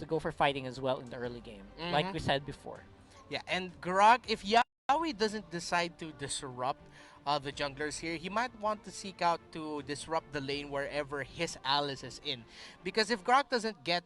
go for fighting as well in the early game, like we said before. Yeah, and Grok, if Yawi doesn't decide to disrupt the junglers here, he might want to seek out to disrupt the lane wherever his Alice is in. Because if Grok doesn't get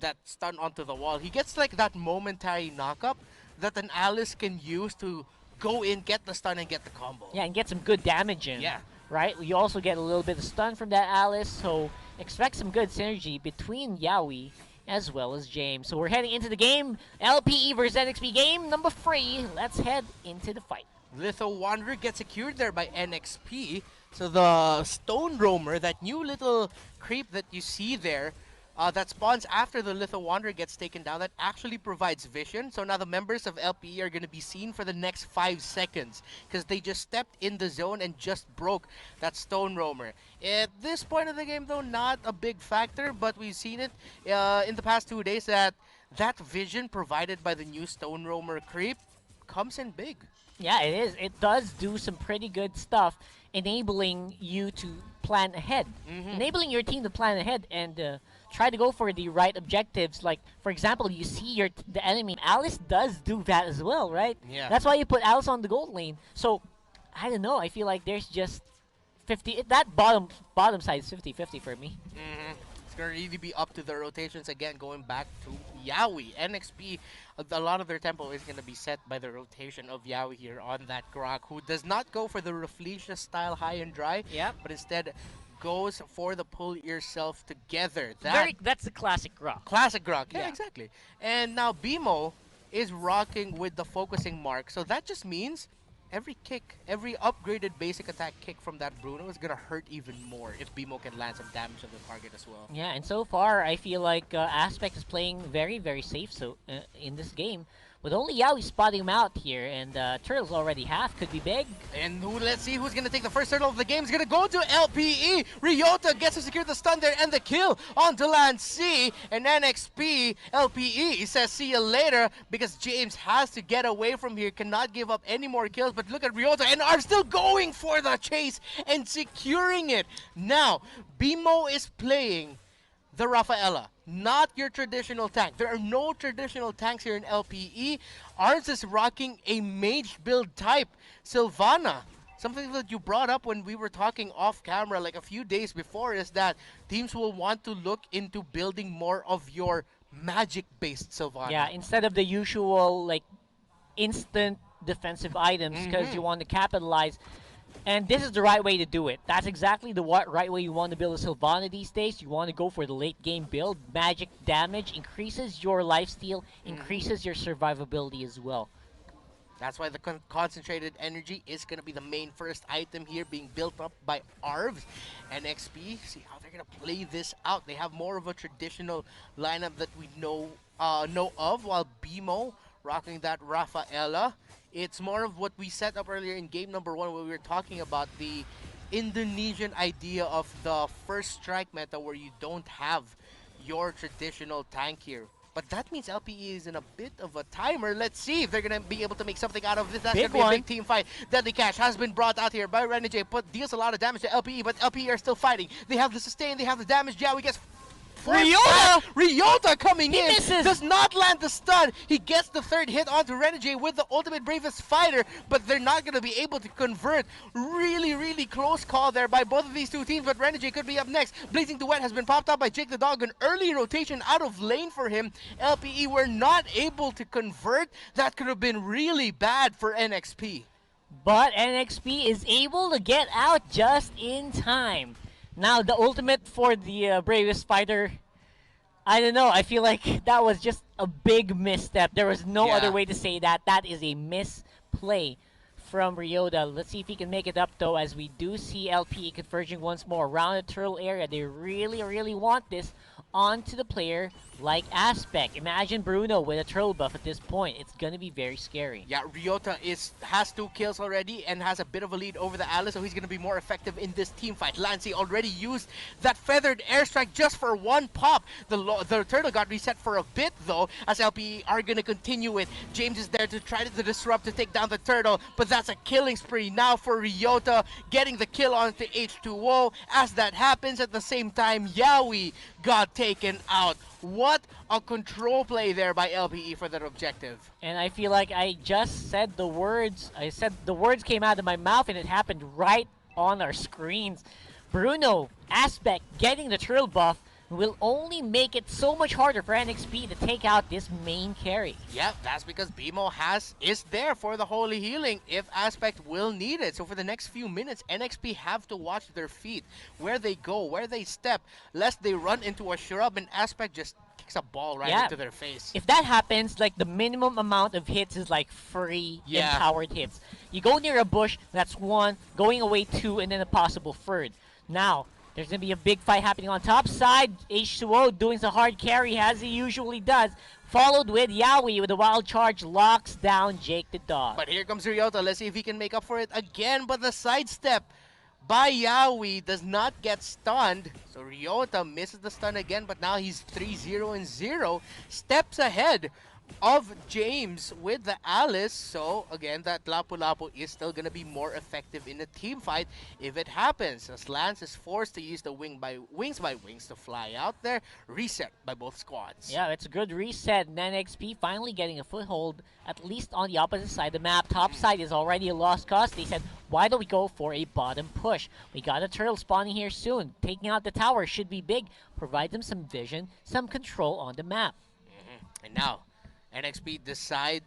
that stun onto the wall, he gets like that momentary knockup that an Alice can use to go in, get the stun, and get the combo. Yeah, and get some good damage in. Yeah. Right? You also get a little bit of stun from that Alice, so expect some good synergy between Yawi as well as James. So we're heading into the game. LPE versus NXP game number 3. Let's head into the fight. Litho Wanderer gets secured there by NXP. So the Stone Roamer, that new little creep that you see there, that spawns after the Litho Wanderer gets taken down, that actually provides vision. So now the members of LPE are going to be seen for the next 5 seconds because they just stepped in the zone and just broke that Stone Roamer. At this point of the game, though, not a big factor, but we've seen it in the past 2 days that vision provided by the new Stone Roamer creep comes in big. Yeah, it is. It does do some pretty good stuff, enabling you to plan ahead. Enabling your team to plan ahead and try to go for the right objectives. Like, for example, you see the enemy. Alice does do that as well, right? Yeah. That's why you put Alice on the gold lane. So, I don't know. I feel like there's just 50. That bottom side is 50-50 for me. It's going to really be up to the rotations again, going back to Yawi. NXP, a lot of their tempo is going to be set by the rotation of Yawi here on that Grok, who does not go for the Rafflesia style high and dry, but instead goes for the pull yourself together. That's the classic Grok. Classic Grok, yeah, exactly. And now BMO is rocking with the focusing mark, so that just means every kick, every upgraded basic attack kick from that Bruno is going to hurt even more if BMO can land some damage on the target as well. Yeah, and so far, I feel like Aspect is playing very, very safe in this game. With only Yawi spotting him out here, and Turtles already half, could be big. And let's see who's going to take the first turtle of the game. Is going to go to LPE. Ryota gets to secure the stun there and the kill onto Land C. And NXP, LPE says see you later because James has to get away from here, cannot give up any more kills. But look at Ryota and are still going for the chase and securing it. Now, BMO is playing the Rafaela, not your traditional tank. There are no traditional tanks here in LPE. Ours is rocking a mage build type, Sylvana. Something that you brought up when we were talking off camera like a few days before is that teams will want to look into building more of your magic-based Sylvana. Yeah, instead of the usual like instant defensive items, because you want to capitalize. And this is the right way to do it. That's exactly the right way you want to build a Sylvana these days. You want to go for the late game build. Magic damage increases your lifesteal, increases your survivability as well. That's why the concentrated energy is going to be the main first item here being built up by Arvs. And XP, see how they're going to play this out. They have more of a traditional lineup that we know of, while BMO rocking that Rafaela. It's more of what we set up earlier in game number 1 when we were talking about the Indonesian idea of the first strike meta where you don't have your traditional tank here. But that means LPE is in a bit of a timer. Let's see if they're going to be able to make something out of this. That's going to be a big team fight. Deadly Cash has been brought out here by Renegade, deals a lot of damage to LPE, but LPE are still fighting. They have the sustain, they have the damage. Yawi gets Ryota coming in, misses. Does not land the stun. He gets the third hit onto Renegade with the ultimate bravest fighter, but they're not going to be able to convert. Really, really close call there by both of these two teams, but Renegade could be up next. Blazing Duet has been popped out by Jake the Dog. An early rotation out of lane for him. LPE were not able to convert. That could have been really bad for NXP. But NXP is able to get out just in time. Now, the ultimate for the bravest fighter, I don't know. I feel like that was just a big misstep. There was no other way to say that. That is a misplay from Ryota. Let's see if he can make it up, though, as we do see LPE converging once more around the turtle area. They really, really want this onto the player like Aspect. Imagine Bruno with a turtle buff at this point. It's going to be very scary. Yeah, Ryota has 2 kills already and has a bit of a lead over the Alice, so he's going to be more effective in this team fight. Lancey already used that feathered airstrike just for 1 pop. The turtle got reset for a bit, though, as LPE are going to continue it. James is there to try to disrupt to take down the turtle, but that's a killing spree now for Ryota, getting the kill onto H2O. As that happens, at the same time, Yawi got taken out. What a control play there by LPE for that objective. And I feel like I just said the words. I said the words came out of my mouth, and it happened right on our screens. Bruno, Aspect getting the turtle buff will only make it so much harder for NXP to take out this main carry. Yep, that's because BMO is there for the holy healing if Aspect will need it. So for the next few minutes, NXP have to watch their feet, where they go, where they step, lest they run into a shrub and Aspect just kicks a ball right into their face. If that happens, like the minimum amount of hits is like free empowered hits. You go near a bush, that's one, going away two, and then a possible third. Now, there's going to be a big fight happening on top side. H2O doing the hard carry as he usually does. Followed with Yaoi with a wild charge, locks down Jake the Dog. But here comes Ryota. Let's see if he can make up for it again. But the sidestep by Yaoi does not get stunned. So Ryota misses the stun again, but now he's 3-0-0. Steps ahead of James with the Alice. So again, that Lapu-Lapu is still gonna be more effective in a team fight if it happens, as Lance is forced to use the wings by wings to fly out there. Reset by both squads. Yeah, it's a good reset. And NXP finally getting a foothold, at least on the opposite side of the map. Top side is already a lost cause. They said, why don't we go for a bottom push? We got a turtle spawning here soon. Taking out the tower should be big. Provide them some vision, some control on the map. And now NXP decide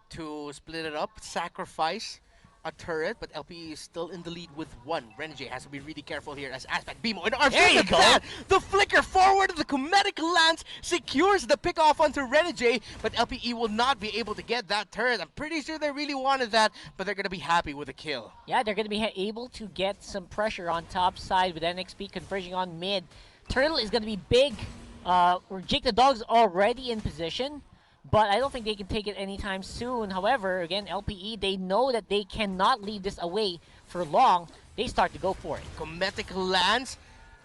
to split it up, sacrifice a turret, but LPE is still in the lead with one. Renegade has to be really careful here as Aspect, BMO, and Arms. There you go. The flicker forward of the Comedic Lance secures the pick off onto Renegade, but LPE will not be able to get that turret. I'm pretty sure they really wanted that, but they're going to be happy with a kill. Yeah, they're going to be able to get some pressure on top side with NXP converging on mid. Turtle is going to be big. Jake the Dog's already in position, but I don't think they can take it anytime soon. However, again, LPE, they know that they cannot leave this away for long. They start to go for it. Cometic Lance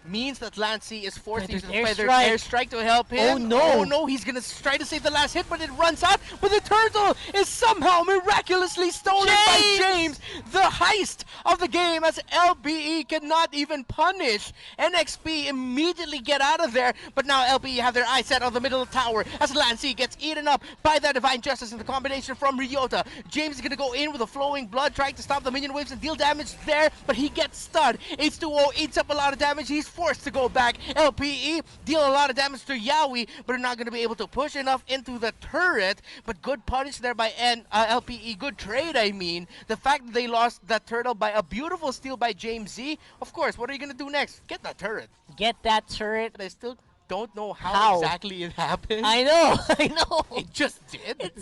means that Lancey is forced to use the feathered airstrike. airstrike to help him. Oh no! Oh no, he's gonna try to save the last hit, but it runs out. But the turtle is somehow miraculously stolen by James. The heist of the game, as LPE cannot even punish. NXP immediately get out of there, but now LPE have their eyes set on the middle of the tower as Lancey gets eaten up by that Divine Justice in the combination from Ryota. James is gonna go in with a flowing blood, trying to stop the minion waves and deal damage there, but he gets stunned. H2O eats up a lot of damage. He's forced to go back. LPE deal a lot of damage to Yaoi, but are not going to be able to push enough into the turret. But good punish there by LPE. Good trade, I mean. The fact that they lost that turtle by a beautiful steal by James Z. Of course, what are you going to do next? Get that turret. Get that turret. But I still don't know how exactly it happened. I know, I know. It just did.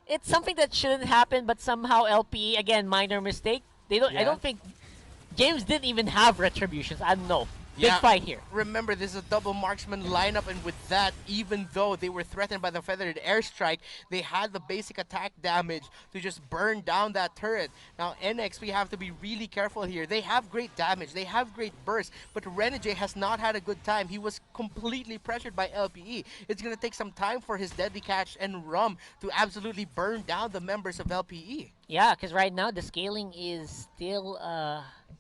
It's something that shouldn't happen, but somehow LPE, again, minor mistake. They don't. I don't think James didn't even have retributions. I don't know. Big fight here. Remember, this is a double marksman lineup, and with that, even though they were threatened by the feathered airstrike, they had the basic attack damage to just burn down that turret. Now, NX, we have to be really careful here. They have great damage, they have great burst, but Renegade has not had a good time. He was completely pressured by LPE. It's going to take some time for his deadly catch and rum to absolutely burn down the members of LPE. Yeah, because right now the scaling is still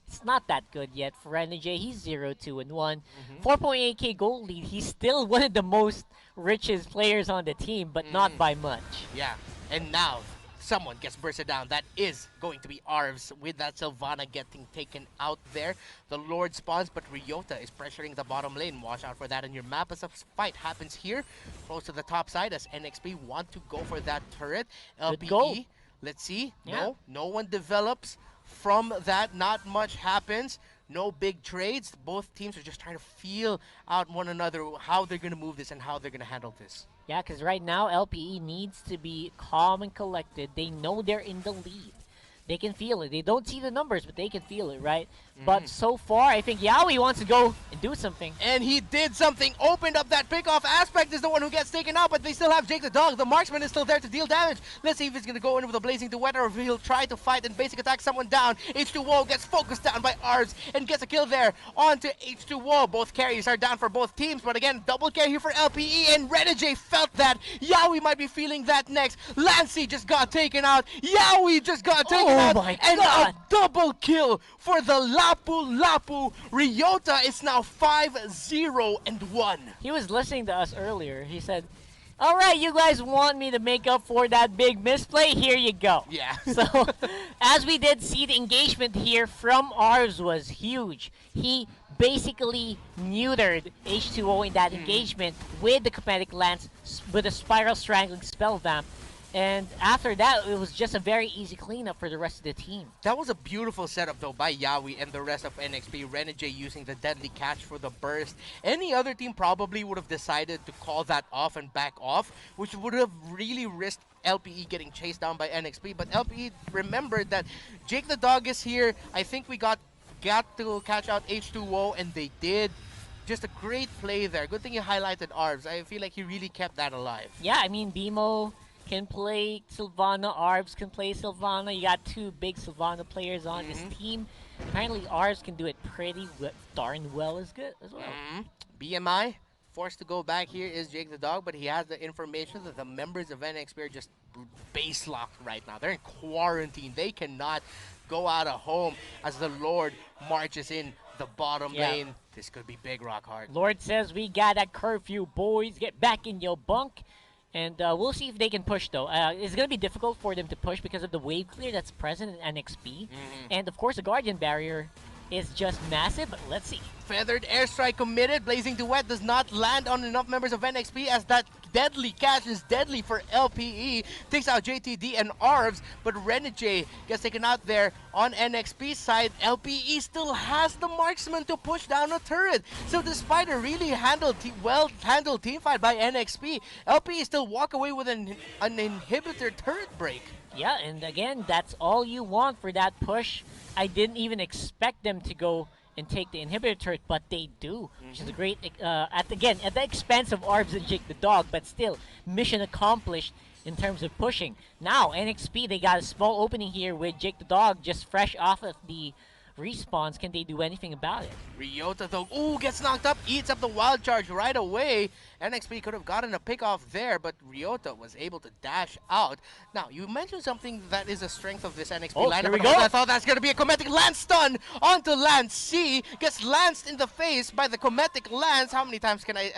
it's not that good yet for Renegade. He's 0-2-1. 4.8k gold lead. He's still one of the most richest players on the team, but not by much. Yeah, and now someone gets bursted down. That is going to be Arvs with that Sylvana getting taken out there. The Lord spawns, but Ryota is pressuring the bottom lane. Watch out for that in your map as a fight happens here. Close to the top side as NXP want to go for that turret. LPE, let's see. Yeah. No one develops from that. Not much happens. No big trades. Both teams are just trying to feel out one another how they're going to move this and how they're going to handle this. Yeah, because right now LPE needs to be calm and collected. They know they're in the lead. They can feel it. They don't see the numbers, but they can feel it, right? But so far, I think Yaoi wants to go and do something. And he did something. Opened up that pickoff. Aspect is the one who gets taken out, but they still have Jake the Dog. The marksman is still there to deal damage. Let's see if he's going to go in with a blazing duet or if he'll try to fight and basic attack someone down. H2O gets focused down by Arz and gets a kill there. On to H2O. Both carries are down for both teams, but again, double carry here for LPE, and Renegade felt that. Yaoi might be feeling that next. Lancey just got taken out. Yaoi just got taken out, my and God. a double kill for the Lapu Lapu. Ryota is now 5-0-1. He was listening to us earlier. He said, all right, you guys want me to make up for that big misplay? Here you go. Yeah. So, as we did see, the engagement here from Arves was huge. He basically neutered H2O in that engagement with the Comedic Lance, with a Spiral Strangling Spell Vamp. And after that, it was just a very easy cleanup for the rest of the team. That was a beautiful setup though by Yawi and the rest of NXP. Renegade using the deadly catch for the burst. Any other team probably would have decided to call that off and back off, which would have really risked LPE getting chased down by NXP. But LPE remembered that Jake the Dog is here. I think we got to catch out H2O, and they did. Just a great play there. Good thing you highlighted Arves. I feel like he really kept that alive. Yeah, I mean, BMO can play Sylvana, Arves can play Sylvana. You got two big Sylvana players on this team. Apparently, Arves can do it pretty darn well as well. BMI forced to go back here is Jake the Dog, but he has the information that the members of NXP are just base locked right now. They're in quarantine. They cannot go out of home as the Lord marches in the bottom lane. This could be big, Rockhard. Lord says we got a curfew, boys. Get back in your bunk. And we'll see if they can push, though. It's going to be difficult for them to push because of the wave clear that's present in NXP. And, of course, the Guardian Barrier is just massive, but let's see. Feathered Airstrike committed. Blazing Duet does not land on enough members of NXP as that deadly catch is deadly for LPE. Takes out JTD and Arves, but Renegade gets taken out there on NXP side. LPE still has the marksman to push down a turret. So despite a really well-handled team fight by NXP, LPE still walk away with an inhibitor turret break. Yeah, and again, that's all you want for that push. I didn't even expect them to go and take the inhibitor turret, but they do, which is a great, at the expense of Arves and Jake the Dog, but still, mission accomplished in terms of pushing. Now, NXP, they got a small opening here with Jake the Dog just fresh off of the respawns. Can they do anything about it? Ryota though, ooh, gets knocked up, eats up the wild charge right away. NXP could have gotten a pick off there, but Ryota was able to dash out. Now, you mentioned something that is a strength of this NXP lineup. Here we go. I thought that's going to be a Cometic Lance stun onto Lance C. Gets lanced in the face by the Cometic Lance. How many times can I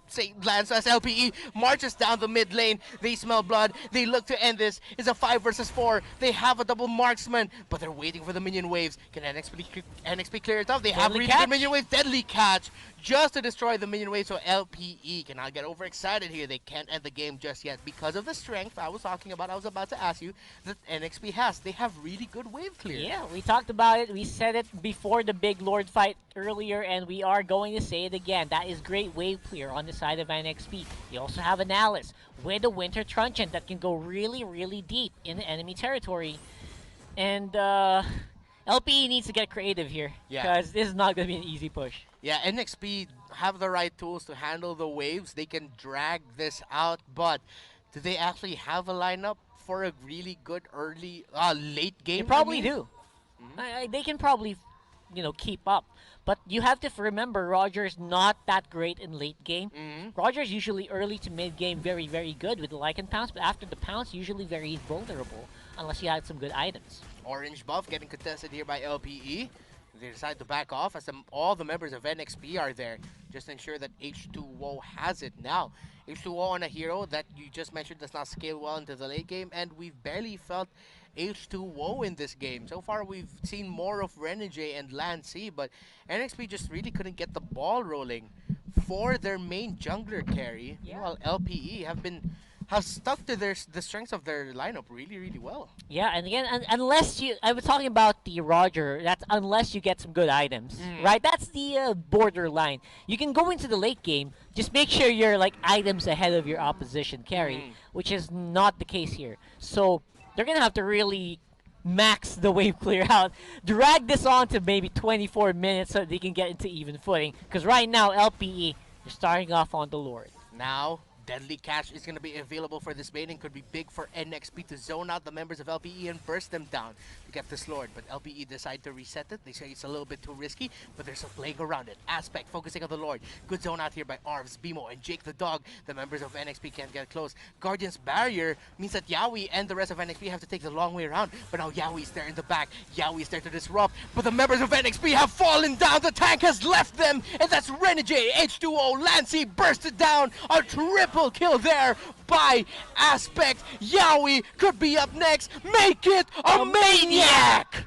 say Lance as LPE marches down the mid lane? They smell blood. They look to end this. It's a 5 versus 4. They have a double marksman, but they're waiting for the minion waves. Can NXP clear it off? They have really good minion waves. Deadly catch just to destroy the minion wave, so LPE cannot get overexcited here. They can't end the game just yet because of the strength I was talking about. I was about to ask you that NXP has. They have really good wave clear. Yeah, we talked about it. We said it before the big Lord fight earlier, and we are going to say it again. That is great wave clear on the side of NXP. You also have an Alice with a Winter Truncheon that can go really, really deep in the enemy territory. And LPE needs to get creative here because this is not going to be an easy push. Yeah, NXP have the right tools to handle the waves. They can drag this out, but do they actually have a lineup for a really good late game? They probably do. They can probably, keep up. But you have to remember, Roger's not that great in late game. Roger's usually early to mid game very, very good with the Lycan Pounce, but after the Pounce, usually very vulnerable unless you had some good items. Orange buff getting contested here by LPE. They decide to back off as all the members of NXP are there. Just ensure that H2O has it now. H2O on a hero that you just mentioned does not scale well into the late game, and we've barely felt H2O in this game. So far, we've seen more of Renegade and Lance C, but NXP just really couldn't get the ball rolling for their main jungler carry. Yeah. While LPE have stuck to the strengths of their lineup really, really well. Yeah, and again, unless I was talking about the Roger, that's unless you get some good items, right? That's the borderline. You can go into the late game, just make sure you're items ahead of your opposition carry, which is not the case here. So they're going to have to really max the wave clear out, drag this on to maybe 24 minutes so they can get into even footing. Because right now, LPE, they're starting off on the Lord. Now, Deadly catch is going to be available for this baiting. Could be big for NXP to zone out the members of LPE and burst them down to get this Lord. But LPE decide to reset it. They say it's a little bit too risky, but there's a playing around it. Aspect focusing on the Lord. Good zone out here by Arvs, Bimo, and Jake the Dog. The members of NXP can't get close. Guardian's barrier means that Yawi and the rest of NXP have to take the long way around. But now Yawi's there in the back. Yawi's there to disrupt. But the members of NXP have fallen down. The tank has left them. And that's Renegade, H2O, Lancey bursted down. A triple kill there by Aspect. Yawi could be up next. Make it a maniac!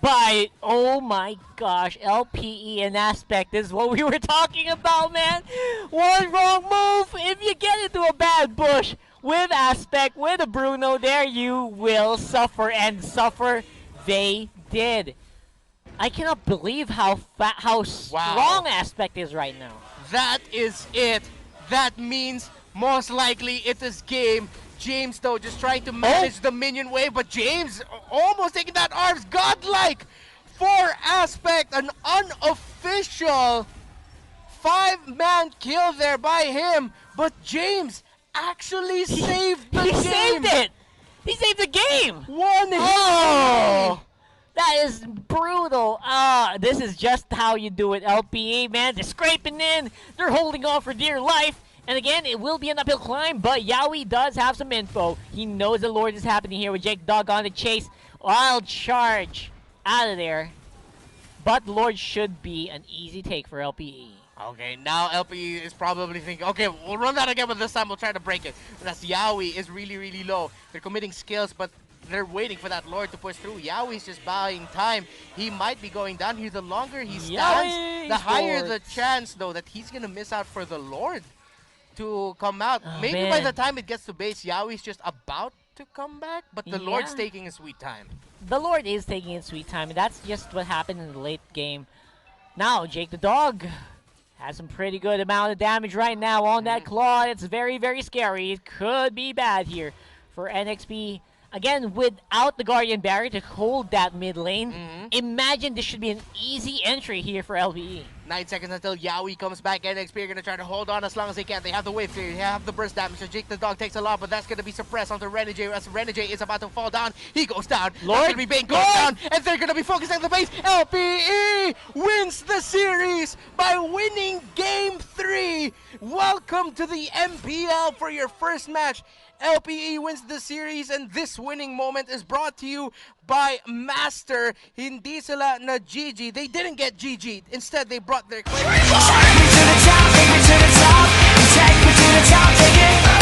By, oh my gosh, LPE and Aspect is what we were talking about, man. One wrong move, if you get into a bad bush with Aspect, with a Bruno there, you will suffer, and suffer they did. I cannot believe how strong Aspect is right now. That is it. That means most likely it is game. James, though, just trying to manage the minion wave, but James almost taking that arms. Godlike for Aspect, an unofficial 5-man kill there by him, but James actually saved the game. He saved it! He saved the game! One hit! Oh! That is brutal. This is just how you do it, LPE, man. They're scraping in. They're holding on for dear life. And again, it will be an uphill climb, but Yawi does have some info. He knows the Lord is happening here with Jake Dog on the chase. Wild charge out of there. But Lord should be an easy take for LPE. Okay, now LPE is probably thinking, okay, we'll run that again, but this time we'll try to break it. But as Yawi is really, really low. They're committing skills, but they're waiting for that Lord to push through. Yawi's just buying time. He might be going down here. The longer he stands, the higher the chance, though, that he's going to miss out for the Lord to come out. Maybe by the time it gets to base, Yawi's just about to come back, but the Lord's taking his sweet time. The Lord is taking his sweet time, and that's just what happened in the late game. Now, Jake the Dog has some pretty good amount of damage right now on that claw. It's very, very scary. It could be bad here for NXP. Again, without the Guardian Barrier to hold that mid lane, imagine this should be an easy entry here for LPE. 9 seconds until Yawi comes back. NXP are going to try to hold on as long as they can. They have the wave clear. They have the burst damage. So Jake the Dog takes a lot, but that's going to be suppressed onto Renegade. As Renegade is about to fall down, he goes down. Lord, going to be Bane goes down, and they're going to be focusing on the base. LPE wins the series by winning Game 3. Welcome to the MPL for your first match. LPE wins the series, and this winning moment is brought to you by Master. Hindi sila na GG. They didn't get GG'd. Instead, they brought their... Take me to the top, take me to the top. Take me to the top, take it.